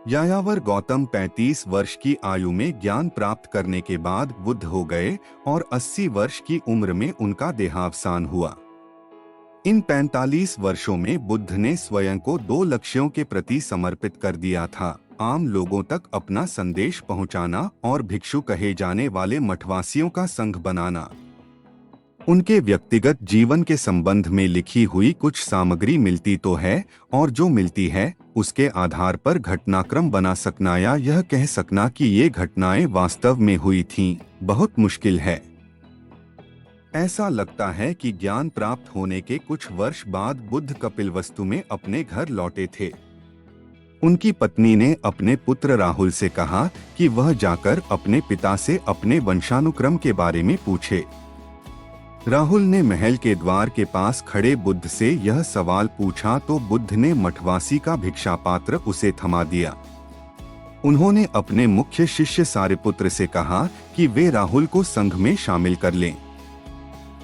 यायावर गौतम 35 वर्ष की आयु में ज्ञान प्राप्त करने के बाद बुद्ध हो गए और 80 वर्ष की उम्र में उनका देहावसान हुआ। इन 45 वर्षों में बुद्ध ने स्वयं को 2 लक्ष्यों के प्रति समर्पित कर दिया था: आम लोगों तक अपना संदेश पहुंचाना और भिक्षु कहे जाने वाले मठवासियों का संघ बनाना। उनके व्यक्तिगत जीवन के संबंध में लिखी हुई कुछ सामग्री मिलती तो है, और जो मिलती है उसके आधार पर घटनाक्रम बना सकना या यह कह सकना कि ये घटनाएं वास्तव में हुई थीं, बहुत मुश्किल है। ऐसा लगता है कि ज्ञान प्राप्त होने के कुछ वर्ष बाद बुद्ध कपिलवस्तु में अपने घर लौटे थे। उनकी पत्नी ने अपने पुत्र राहुल से कहा कि वह जाकर अपने पिता से अपने वंशानुक्रम के बारे में पूछे। राहुल ने महल के द्वार के पास खड़े बुद्ध से यह सवाल पूछा तो बुद्ध ने मठवासी का भिक्षा पात्र उसे थमा दिया। उन्होंने अपने मुख्य शिष्य सारिपुत्र से कहा कि वे राहुल को संघ में शामिल कर लें।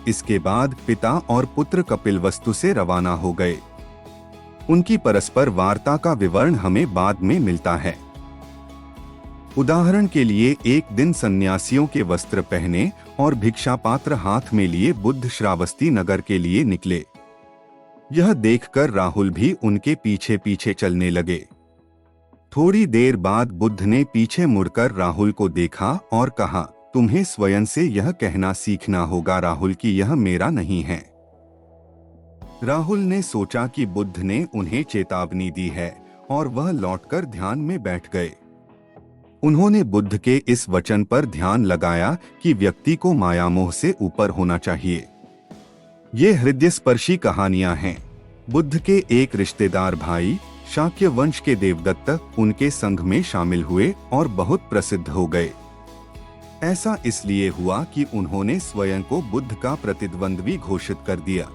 इसके बाद पिता और पुत्र कपिलवस्तु से रवाना हो गए। उनकी परस्पर वार्ता का विवरण हमें बाद में मिलता है। उदाहरण के लिए, एक दिन सन्यासियों के वस्त्र पहने और भिक्षा पात्र हाथ में लिए बुद्ध श्रावस्ती नगर के लिए निकले। यह देखकर राहुल भी उनके पीछे पीछे चलने लगे। थोड़ी देर बाद बुद्ध ने पीछे मुड़कर राहुल को देखा और कहा, तुम्हें स्वयं से यह कहना सीखना होगा राहुल कि यह मेरा नहीं है। राहुल ने सोचा कि बुद्ध ने उन्हें चेतावनी दी है और वह लौटकर ध्यान में बैठ गए। उन्होंने बुद्ध के इस वचन पर ध्यान लगाया कि व्यक्ति को मायामोह से ऊपर होना चाहिए। ये हृदयस्पर्शी कहानियां हैं। बुद्ध के एक रिश्तेदार भाई शाक्य वंश के देवदत्त उनके संघ में शामिल हुए और बहुत प्रसिद्ध हो गए। ऐसा इसलिए हुआ कि उन्होंने स्वयं को बुद्ध का प्रतिद्वंद्वी घोषित कर दिया।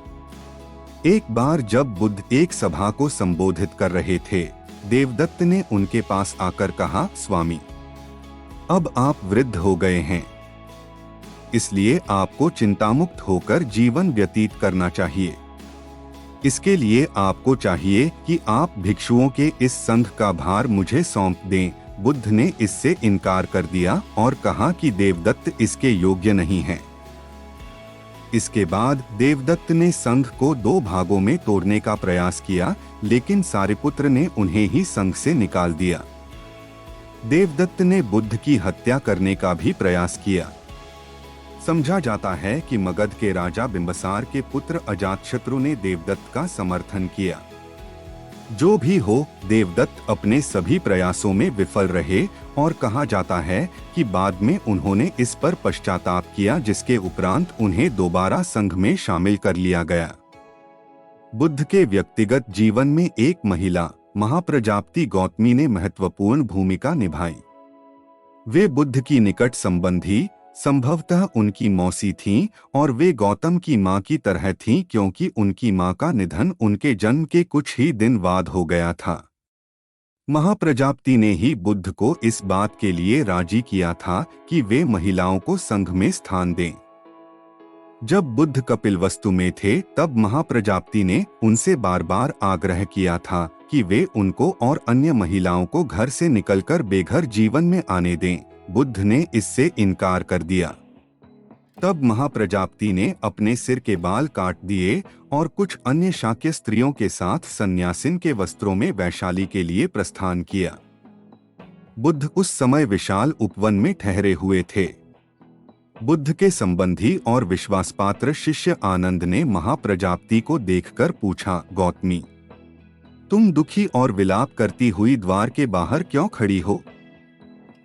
एक बार जब बुद्ध एक सभा को संबोधित कर रहे थे, देवदत्त ने उनके पास आकर कहा, स्वामी, अब आप वृद्ध हो गए हैं, इसलिए आपको चिंतामुक्त होकर जीवन व्यतीत करना चाहिए। इसके लिए आपको चाहिए कि आप भिक्षुओं के इस संघ का भार मुझे सौंप दें। बुद्ध ने इससे इनकार कर दिया और कहा कि देवदत्त इसके योग्य नहीं है। इसके बाद देवदत्त ने संघ को 2 भागों में तोड़ने का प्रयास किया, लेकिन सारिपुत्र ने उन्हें ही संघ से निकाल दिया। देवदत्त ने बुद्ध की हत्या करने का भी प्रयास किया। समझा जाता है कि मगध के राजा बिंबसार के पुत्र अजातशत्रु ने देवदत्त का समर्थन किया। जो भी हो, देवदत्त अपने सभी प्रयासों में विफल रहे और कहा जाता है कि बाद में उन्होंने इस पर पश्चाताप किया, जिसके उपरांत उन्हें दोबारा संघ में शामिल कर लिया गया। बुद्ध के व्यक्तिगत जीवन में एक महिला महाप्रजापति गौतमी ने महत्वपूर्ण भूमिका निभाई। वे बुद्ध की निकट संबंधी, संभवतः उनकी मौसी थीं और वे गौतम की मां की तरह थीं, क्योंकि उनकी मां का निधन उनके जन्म के कुछ ही दिन बाद हो गया था। महाप्रजापति ने ही बुद्ध को इस बात के लिए राजी किया था कि वे महिलाओं को संघ में स्थान दें। जब बुद्ध कपिलवस्तु में थे, तब महाप्रजापति ने उनसे बार बार आग्रह किया था कि वे उनको और अन्य महिलाओं को घर से निकलकर बेघर जीवन में आने दें। बुद्ध ने इससे इनकार कर दिया। तब महाप्रजापति ने अपने सिर के बाल काट दिए और कुछ अन्य शाक्य स्त्रियों के साथ सन्यासिन के वस्त्रों में वैशाली के लिए प्रस्थान किया। बुद्ध उस समय विशाल उपवन में ठहरे हुए थे। बुद्ध के संबंधी और विश्वासपात्र शिष्य आनंद ने महाप्रजापति को देखकर पूछा, गौतमी, तुम दुखी और विलाप करती हुई द्वार के बाहर क्यों खड़ी हो?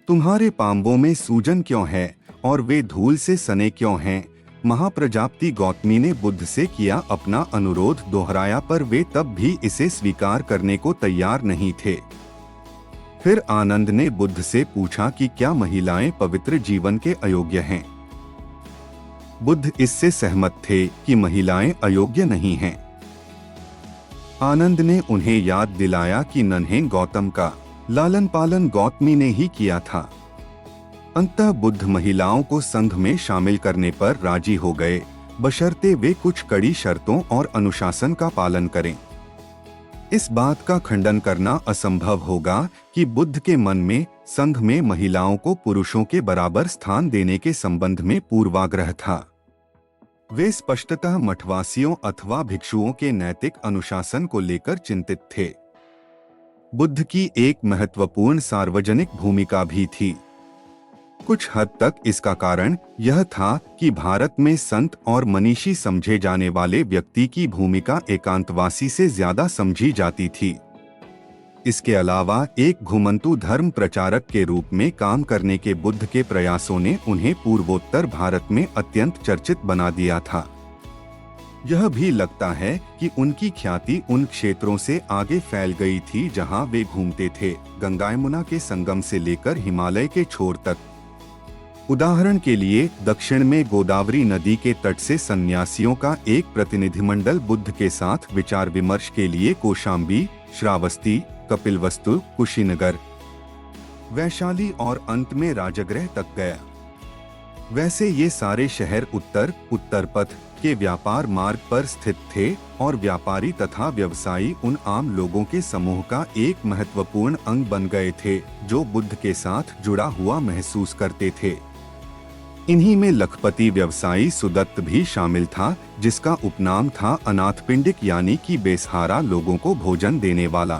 तुम्हारे पांवों में सूजन क्यों है और वे धूल से सने क्यों हैं? महाप्रजापति गौतमी ने बुद्ध से किया अपना अनुरोध दोहराया, पर वे तब भी इसे स्वीकार करने को तैयार नहीं थे। फिर आनंद ने बुद्ध से पूछा कि क्या महिलाएं पवित्र जीवन के अयोग्य हैं? बुद्ध इससे सहमत थे कि महिलाएं अयोग्य नहीं हैं। आनंद ने उन्हें याद दिलाया कि नन्हे गौतम का लालन पालन गौतमी ने ही किया था। अंततः बुद्ध महिलाओं को संघ में शामिल करने पर राजी हो गए, बशर्ते वे कुछ कड़ी शर्तों और अनुशासन का पालन करें। इस बात का खंडन करना असंभव होगा कि बुद्ध के मन में संघ में महिलाओं को पुरुषों के बराबर स्थान देने के संबंध में पूर्वाग्रह था। वे स्पष्टतः मठवासियों अथवा भिक्षुओं के नैतिक अनुशासन को लेकर चिंतित थे। बुद्ध की एक महत्वपूर्ण सार्वजनिक भूमिका भी थी। कुछ हद तक इसका कारण यह था कि भारत में संत और मनीषी समझे जाने वाले व्यक्ति की भूमिका एकांतवासी से ज्यादा समझी जाती थी। इसके अलावा एक घुमंतु धर्म प्रचारक के रूप में काम करने के बुद्ध के प्रयासों ने उन्हें पूर्वोत्तर भारत में अत्यंत चर्चित बना दिया था। यह भी लगता है कि उनकी ख्याति उन क्षेत्रों से आगे फैल गई थी जहां वे घूमते थे, गंगा यमुना के संगम से लेकर हिमालय के छोर तक। उदाहरण के लिए दक्षिण में गोदावरी नदी के तट से सन्यासियों का एक प्रतिनिधिमंडल बुद्ध के साथ विचार विमर्श के लिए कौशाम्बी, श्रावस्ती, कपिलवस्तु, कुशीनगर, वैशाली और अंत में राजगृह तक गया। वैसे ये सारे शहर उत्तर पथ के व्यापार मार्ग पर स्थित थे और व्यापारी तथा व्यवसायी उन आम लोगों के समूह का एक महत्वपूर्ण अंग बन गए थे जो बुद्ध के साथ जुड़ा हुआ महसूस करते थे। इन्हीं में लखपति व्यवसायी सुदत्त भी शामिल था, जिसका उपनाम था अनाथपिंडिक, यानी कि बेसहारा लोगों को भोजन देने वाला।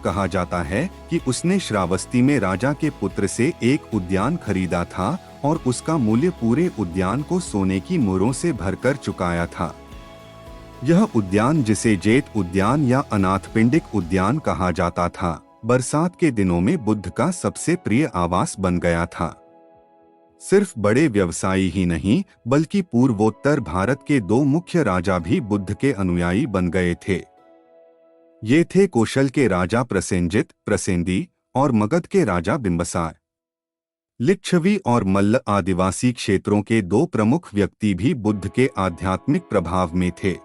कहा जाता है कि उसने श्रावस्ती में राजा के पुत्र से एक उद्यान खरीदा था और उसका मूल्य पूरे उद्यान को सोने की मुहरों से भरकर चुकाया था। यह उद्यान, जिसे जेत उद्यान या अनाथपिंडिक उद्यान कहा जाता था, बरसात के दिनों में बुद्ध का सबसे प्रिय आवास बन गया था। सिर्फ बड़े व्यवसायी ही नहीं, बल्कि पूर्वोत्तर भारत के दो मुख्य राजा भी बुद्ध के अनुयायी बन गए थे। ये थे कौशल के राजा प्रसेनजित प्रसेनदी और मगध के राजा बिंबसार। लिच्छवी और मल्ल आदिवासी क्षेत्रों के दो प्रमुख व्यक्ति भी बुद्ध के आध्यात्मिक प्रभाव में थे।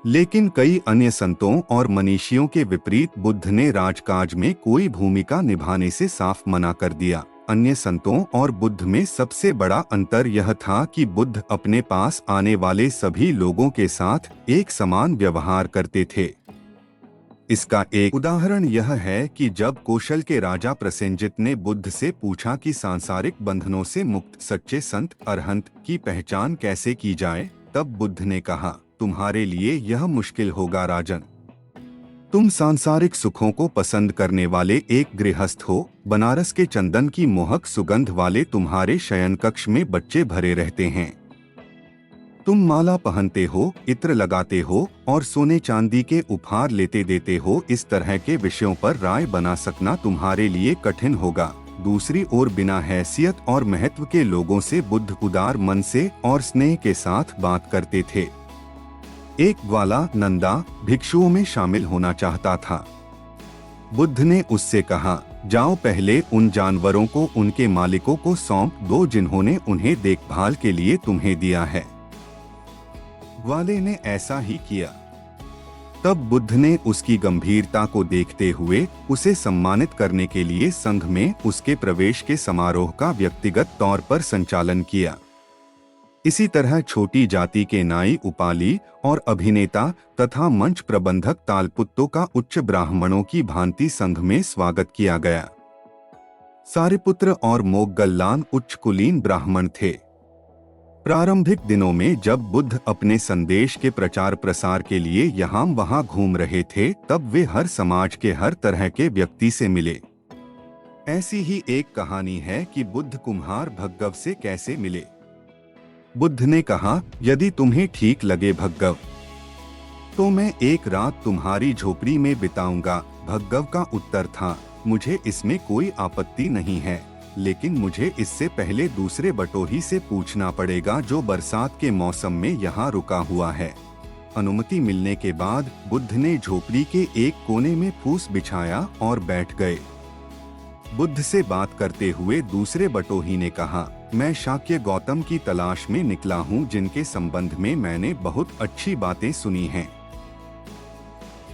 लेकिन कई अन्य संतों और मनीषियों के विपरीत बुद्ध ने राजकाज में कोई भूमिका निभाने से साफ मना कर दिया। अन्य संतों और बुद्ध में सबसे बड़ा अंतर यह था कि बुद्ध अपने पास आने वाले सभी लोगों के साथ एक समान व्यवहार करते थे। इसका एक उदाहरण यह है कि जब कौशल के राजा प्रसेनजित ने बुद्ध से पूछा कि सांसारिक बंधनों से मुक्त सच्चे संत अरहंत की पहचान कैसे की जाए, तब बुद्ध ने कहा, तुम्हारे लिए यह मुश्किल होगा राजन। तुम सांसारिक सुखों को पसंद करने वाले एक गृहस्थ हो। बनारस के चंदन की मोहक सुगंध वाले तुम्हारे शयन कक्ष में बच्चे भरे रहते हैं। तुम माला पहनते हो, इत्र लगाते हो और सोने चांदी के उपहार लेते देते हो। इस तरह के विषयों पर राय बना सकना तुम्हारे लिए कठिन होगा। दूसरी ओर बिना हैसियत और महत्व के लोगों से बुद्ध उदार मन से और स्नेह के साथ बात करते थे। एक ग्वाला नंदा भिक्षुओं में शामिल होना चाहता था। बुद्ध ने उससे कहा, जाओ पहले उन जानवरों को उनके मालिकों को सौंप दो जिन्होंने उन्हें देखभाल के लिए तुम्हें दिया है। ग्वाले ने ऐसा ही किया। तब बुद्ध ने उसकी गंभीरता को देखते हुए उसे सम्मानित करने के लिए संघ में उसके प्रवेश के समारोह का व्यक्तिगत तौर पर संचालन किया। इसी तरह छोटी जाति के नाई उपाली और अभिनेता तथा मंच प्रबंधक तालपुत्तों का उच्च ब्राह्मणों की भांति संघ में स्वागत किया गया। सारिपुत्र और मोगल्लान उच्च कुलीन ब्राह्मण थे। प्रारंभिक दिनों में जब बुद्ध अपने संदेश के प्रचार प्रसार के लिए यहाँ वहाँ घूम रहे थे, तब वे हर समाज के हर तरह के व्यक्ति से मिले। ऐसी ही एक कहानी है कि बुद्ध कुम्हार भग्गव से कैसे मिले। बुद्ध ने कहा, यदि तुम्हें ठीक लगे भग्गव, तो मैं एक रात तुम्हारी झोपड़ी में बिताऊंगा। भग्गव का उत्तर था, मुझे इसमें कोई आपत्ति नहीं है, लेकिन मुझे इससे पहले दूसरे बटोही से पूछना पड़ेगा जो बरसात के मौसम में यहाँ रुका हुआ है। अनुमति मिलने के बाद बुद्ध ने झोपड़ी के एक कोने में फूस बिछाया और बैठ गए। बुद्ध से बात करते हुए दूसरे बटोही ने कहा, मैं शाक्य गौतम की तलाश में निकला हूँ, जिनके संबंध में मैंने बहुत अच्छी बातें सुनी हैं।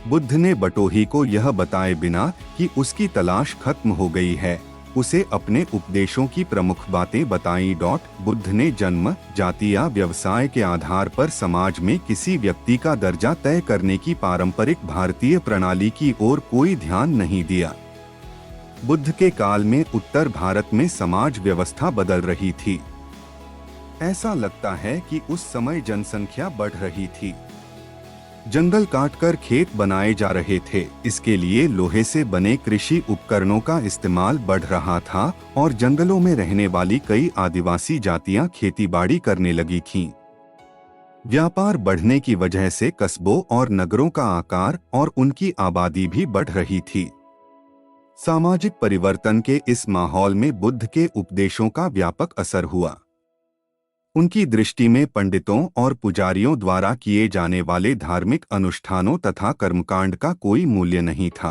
बुद्ध ने बटोही को यह बताए बिना कि उसकी तलाश खत्म हो गई है, उसे अपने उपदेशों की प्रमुख बातें बताईं। बुद्ध ने जन्म, जाति या व्यवसाय के आधार पर समाज में किसी व्यक्ति का दर्जा तय करने की पारंपरिक भारतीय प्रणाली की ओर कोई ध्यान नहीं दिया। बुद्ध के काल में उत्तर भारत में समाज व्यवस्था बदल रही थी। ऐसा लगता है कि उस समय जनसंख्या बढ़ रही थी। जंगल काटकर खेत बनाए जा रहे थे। इसके लिए लोहे से बने कृषि उपकरणों का इस्तेमाल बढ़ रहा था और जंगलों में रहने वाली कई आदिवासी जातियां खेतीबाड़ी करने लगी थीं। व्यापार बढ़ने की वजह से कस्बों और नगरों का आकार और उनकी आबादी भी बढ़ रही थी। सामाजिक परिवर्तन के इस माहौल में बुद्ध के उपदेशों का व्यापक असर हुआ। उनकी दृष्टि में पंडितों और पुजारियों द्वारा किए जाने वाले धार्मिक अनुष्ठानों तथा कर्मकांड का कोई मूल्य नहीं था।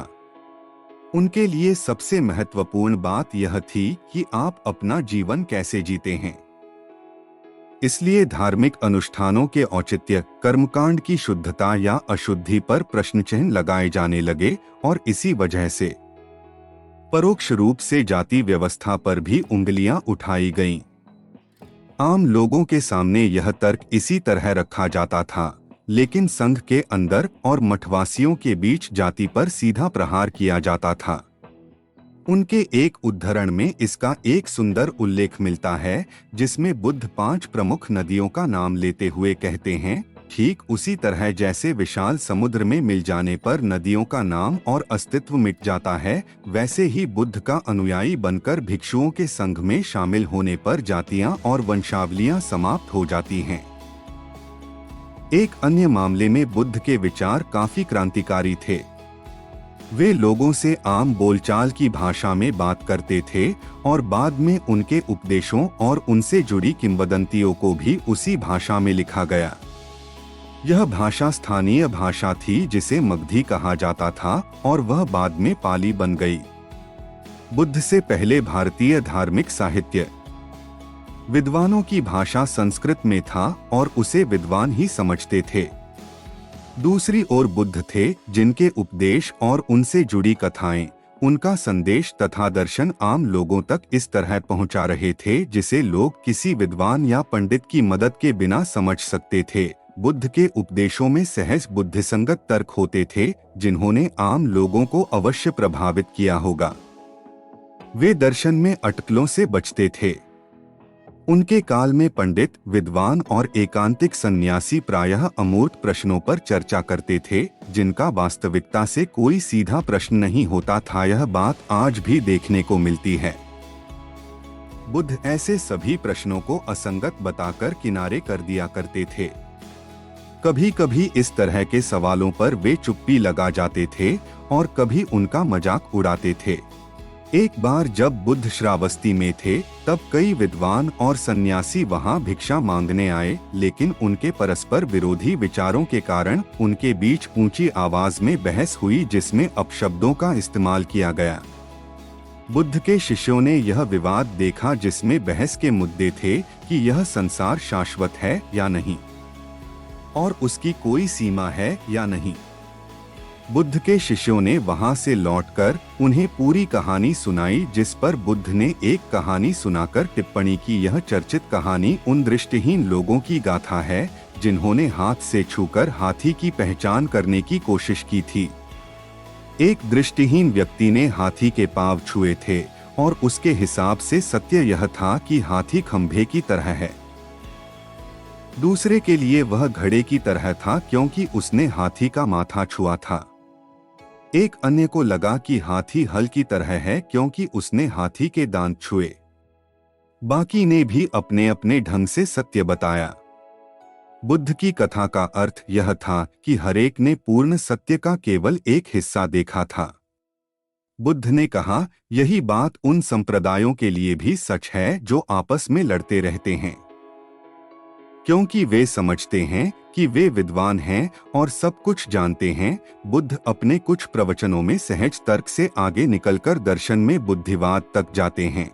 उनके लिए सबसे महत्वपूर्ण बात यह थी कि आप अपना जीवन कैसे जीते हैं। इसलिए धार्मिक अनुष्ठानों के औचित्य, कर्मकांड की शुद्धता या अशुद्धि पर प्रश्नचिन्ह लगाए जाने लगे और इसी वजह से परोक्ष रूप से जाति व्यवस्था पर भी उंगलियां उठाई गईं। आम लोगों के सामने यह तर्क इसी तरह रखा जाता था, लेकिन संघ के अंदर और मठवासियों के बीच जाति पर सीधा प्रहार किया जाता था। उनके एक उद्धरण में इसका एक सुंदर उल्लेख मिलता है, जिसमें बुद्ध 5 प्रमुख नदियों का नाम लेते हुए कहते हैं, ठीक उसी तरह जैसे विशाल समुद्र में मिल जाने पर नदियों का नाम और अस्तित्व मिट जाता है, वैसे ही बुद्ध का अनुयायी बनकर भिक्षुओं के संघ में शामिल होने पर जातियां और वंशावलियां समाप्त हो जाती हैं। एक अन्य मामले में बुद्ध के विचार काफी क्रांतिकारी थे। वे लोगों से आम बोलचाल की भाषा में बात करते थे और बाद में उनके उपदेशों और उनसे जुड़ी किंवदंतियों को भी उसी भाषा में लिखा गया। यह भाषा स्थानीय भाषा थी जिसे मगधी कहा जाता था और वह बाद में पाली बन गई। बुद्ध से पहले भारतीय धार्मिक साहित्य विद्वानों की भाषा संस्कृत में था और उसे विद्वान ही समझते थे। दूसरी ओर बुद्ध थे जिनके उपदेश और उनसे जुड़ी कथाएं, उनका संदेश तथा दर्शन आम लोगों तक इस तरह पहुंचा रहे थे जिसे लोग किसी विद्वान या पंडित की मदद के बिना समझ सकते थे। बुद्ध के उपदेशों में सहज बुद्धिसंगत तर्क होते थे जिन्होंने आम लोगों को अवश्य प्रभावित किया होगा। वे दर्शन में अटकलों से बचते थे। उनके काल में पंडित, विद्वान और एकांतिक सन्यासी प्रायः अमूर्त प्रश्नों पर चर्चा करते थे, जिनका वास्तविकता से कोई सीधा प्रश्न नहीं होता था। यह बात आज भी देखने को मिलती है। बुद्ध ऐसे सभी प्रश्नों को असंगत बताकर किनारे कर दिया करते थे। कभी कभी इस तरह के सवालों पर वे चुप्पी लगा जाते थे और कभी उनका मजाक उड़ाते थे। एक बार जब बुद्ध श्रावस्ती में थे, तब कई विद्वान और सन्यासी वहां भिक्षा मांगने आए, लेकिन उनके परस्पर विरोधी विचारों के कारण उनके बीच ऊंची आवाज में बहस हुई, जिसमें अपशब्दों का इस्तेमाल किया गया। बुद्ध के शिष्यों ने यह विवाद देखा, जिसमें बहस के मुद्दे थे कि यह संसार शाश्वत है या नहीं और उसकी कोई सीमा है या नहीं। बुद्ध के शिष्यों ने वहां से लौटकर उन्हें पूरी कहानी सुनाई, जिस पर बुद्ध ने एक कहानी सुनाकर टिप्पणी की। यह चर्चित कहानी उन दृष्टिहीन लोगों की गाथा है जिन्होंने हाथ से छूकर हाथी की पहचान करने की कोशिश की थी। एक दृष्टिहीन व्यक्ति ने हाथी के पांव छुए थे और उसके हिसाब से सत्य यह था कि हाथी खंभे की तरह है। दूसरे के लिए वह घड़े की तरह था क्योंकि उसने हाथी का माथा छुआ था। एक अन्य को लगा कि हाथी हल की तरह है क्योंकि उसने हाथी के दांत छुए। बाकी ने भी अपने अपने ढंग से सत्य बताया। बुद्ध की कथा का अर्थ यह था कि हरेक ने पूर्ण सत्य का केवल एक हिस्सा देखा था। बुद्ध ने कहा, यही बात उन संप्रदायों के लिए भी सच है जो आपस में लड़ते रहते हैं, क्योंकि वे समझते हैं कि वे विद्वान हैं और सब कुछ जानते हैं। बुद्ध अपने कुछ प्रवचनों में सहज तर्क से आगे निकलकर दर्शन में बुद्धिवाद तक जाते हैं।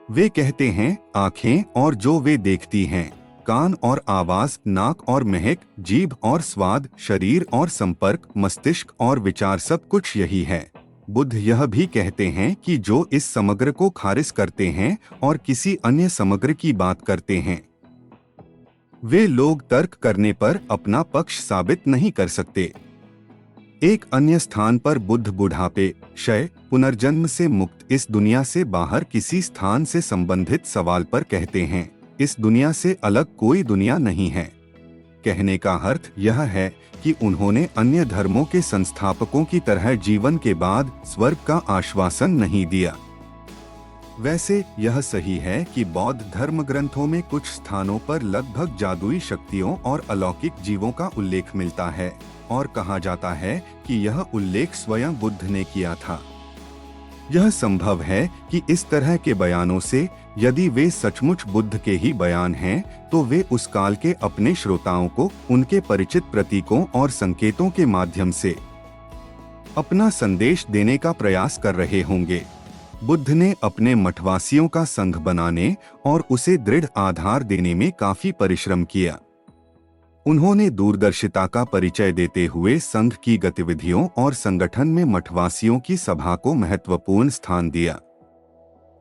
वे कहते हैं, आंखें और जो वे देखती हैं, कान और आवाज, नाक और महक, जीभ और स्वाद, शरीर और संपर्क, मस्तिष्क और विचार, सब कुछ यही है। बुद्ध यह भी कहते हैं कि जो इस समग्र को खारिज करते हैं और किसी अन्य समग्र की बात करते हैं, वे लोग तर्क करने पर अपना पक्ष साबित नहीं कर सकते। एक अन्य स्थान पर बुद्ध बुढ़ापे, क्षय, पुनर्जन्म से मुक्त इस दुनिया से बाहर किसी स्थान से संबंधित सवाल पर कहते हैं, इस दुनिया से अलग कोई दुनिया नहीं है। कहने का अर्थ यह है कि उन्होंने अन्य धर्मों के संस्थापकों की तरह जीवन के बाद स्वर्ग का आश्वासन नहीं दिया। वैसे यह सही है कि बौद्ध धर्म ग्रंथों में कुछ स्थानों पर लगभग जादुई शक्तियों और अलौकिक जीवों का उल्लेख मिलता है और कहा जाता है कि यह उल्लेख स्वयं बुद्ध ने किया था। यह संभव है कि इस तरह के बयानों से, यदि वे सचमुच बुद्ध के ही बयान हैं, तो वे उस काल के अपने श्रोताओं को उनके परिचित प्रतीकों और संकेतों के माध्यम से अपना संदेश देने का प्रयास कर रहे होंगे। बुद्ध ने अपने मठवासियों का संघ बनाने और उसे दृढ़ आधार देने में काफी परिश्रम किया। उन्होंने दूरदर्शिता का परिचय देते हुए संघ की गतिविधियों और संगठन में मठवासियों की सभा को महत्वपूर्ण स्थान दिया।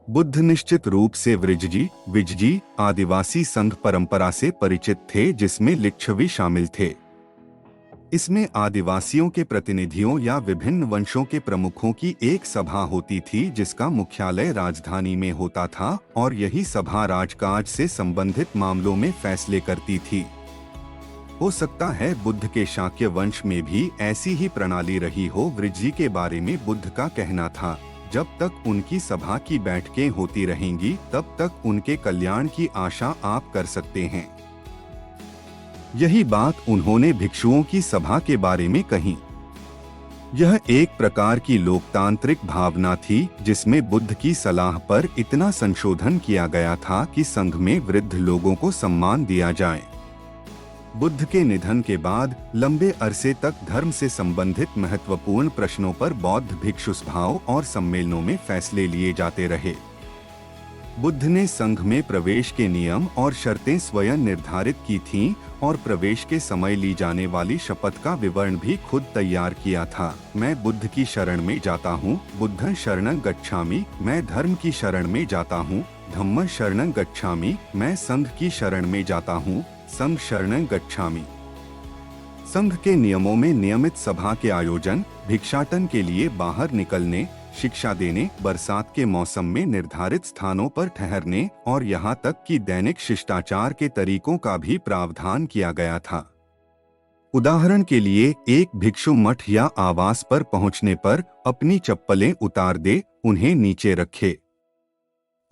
बुद्ध निश्चित रूप से विजजी आदिवासी संघ परंपरा से परिचित थे, जिसमें लिच्छवी शामिल थे। इसमें आदिवासियों के प्रतिनिधियों या विभिन्न वंशों के प्रमुखों की एक सभा होती थी, जिसका मुख्यालय राजधानी में होता था और यही सभा राजकाज से संबंधित मामलों में फैसले करती थी। हो सकता है बुद्ध के शाक्य वंश में भी ऐसी ही प्रणाली रही हो। वृज्जी के बारे में बुद्ध का कहना था, जब तक उनकी सभा की बैठकें होती रहेंगी तब तक उनके कल्याण की आशा आप कर सकते हैं। यही बात उन्होंने भिक्षुओं की सभा के बारे में कही। यह एक प्रकार की लोकतांत्रिक भावना थी, जिसमें बुद्ध की सलाह पर इतना संशोधन किया गया था कि संघ में वृद्ध लोगों को सम्मान दिया जाए। बुद्ध के निधन के बाद लंबे अरसे तक धर्म से संबंधित महत्वपूर्ण प्रश्नों पर बौद्ध भिक्षु सभाओं और सम्मेलनों में फैसले लिए जाते रहे। बुद्ध ने संघ में प्रवेश के नियम और शर्तें स्वयं निर्धारित की थीं और प्रवेश के समय ली जाने वाली शपथ का विवरण भी खुद तैयार किया था। मैं बुद्ध की शरण में जाता हूँ, बुद्धं शरणं गच्छामि। मैं धर्म की शरण में जाता हूँ, धम्मं शरणं गच्छामि। मैं संघ की शरण में जाता हूँ, संघ शरणं गच्छामि। संघ के नियमों में नियमित सभा के आयोजन, भिक्षाटन के लिए बाहर निकलने, शिक्षा देने, बरसात के मौसम में निर्धारित स्थानों पर ठहरने और यहाँ तक कि दैनिक शिष्टाचार के तरीकों का भी प्रावधान किया गया था। उदाहरण के लिए, एक भिक्षु मठ या आवास पर पहुँचने पर अपनी चप्पलें उतार दे, उन्हें नीचे रखे,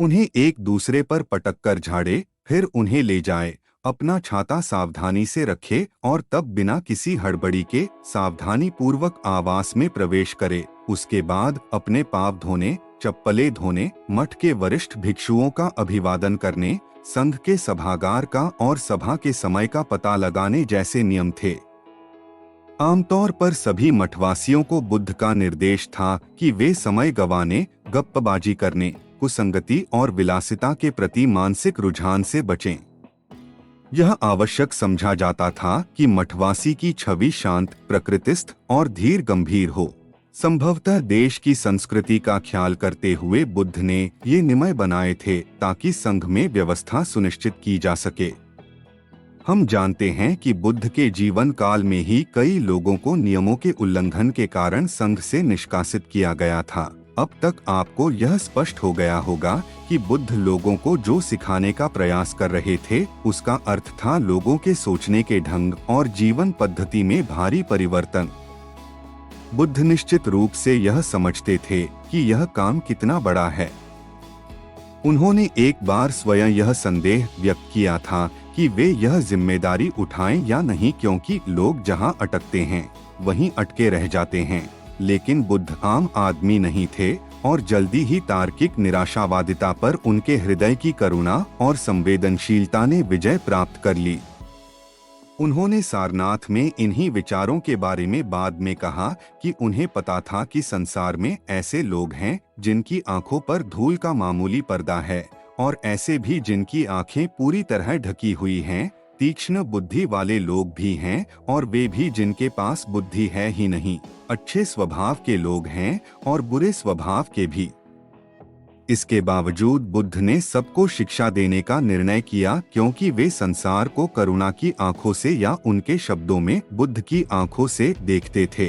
उन्हें एक दूसरे पर पटक कर झाड़े, फिर उन्हें ले जाए, अपना छाता सावधानी से रखे और तब बिना किसी हड़बड़ी के सावधानी पूर्वक आवास में प्रवेश करे। उसके बाद अपने पाँव धोने, चप्पलें धोने, मठ के वरिष्ठ भिक्षुओं का अभिवादन करने, संघ के सभागार का और सभा के समय का पता लगाने जैसे नियम थे। आमतौर पर सभी मठवासियों को बुद्ध का निर्देश था कि वे समय गंवाने, गप्पबाजी करने, कुसंगति और विलासिता के प्रति मानसिक रुझान से बचें। यह आवश्यक समझा जाता था कि मठवासी की छवि शांत, प्रकृतिस्थ और धीर गंभीर हो। संभवतः देश की संस्कृति का ख्याल करते हुए बुद्ध ने ये नियम बनाए थे ताकि संघ में व्यवस्था सुनिश्चित की जा सके। हम जानते हैं कि बुद्ध के जीवन काल में ही कई लोगों को नियमों के उल्लंघन के कारण संघ से निष्कासित किया गया था। अब तक आपको यह स्पष्ट हो गया होगा कि बुद्ध लोगों को जो सिखाने का प्रयास कर रहे थे, उसका अर्थ था लोगों के सोचने के ढंग और जीवन पद्धति में भारी परिवर्तन। बुद्ध निश्चित रूप से यह समझते थे कि यह काम कितना बड़ा है। उन्होंने एक बार स्वयं यह संदेह व्यक्त किया था कि वे यह जिम्मेदारी उठाएं या नहीं, क्योंकि लोग जहां अटकते हैं वहीं अटके रह जाते हैं। लेकिन बुद्ध आम आदमी नहीं थे और जल्दी ही तार्किक निराशावादिता पर उनके हृदय की करुणा और संवेदनशीलता ने विजय प्राप्त कर ली। उन्होंने सारनाथ में इन्हीं विचारों के बारे में बाद में कहा कि उन्हें पता था कि संसार में ऐसे लोग हैं जिनकी आंखों पर धूल का मामूली पर्दा है और ऐसे भी जिनकी आंखें पूरी तरह ढकी हुई हैं, तीक्ष्ण बुद्धि वाले लोग भी हैं और वे भी जिनके पास बुद्धि है ही नहीं। अच्छे स्वभाव के लोग हैं और बुरे स्वभाव के भी। इसके बावजूद बुद्ध ने सबको शिक्षा देने का निर्णय किया, क्योंकि वे संसार को करुणा की आंखों से या उनके शब्दों में बुद्ध की आंखों से देखते थे।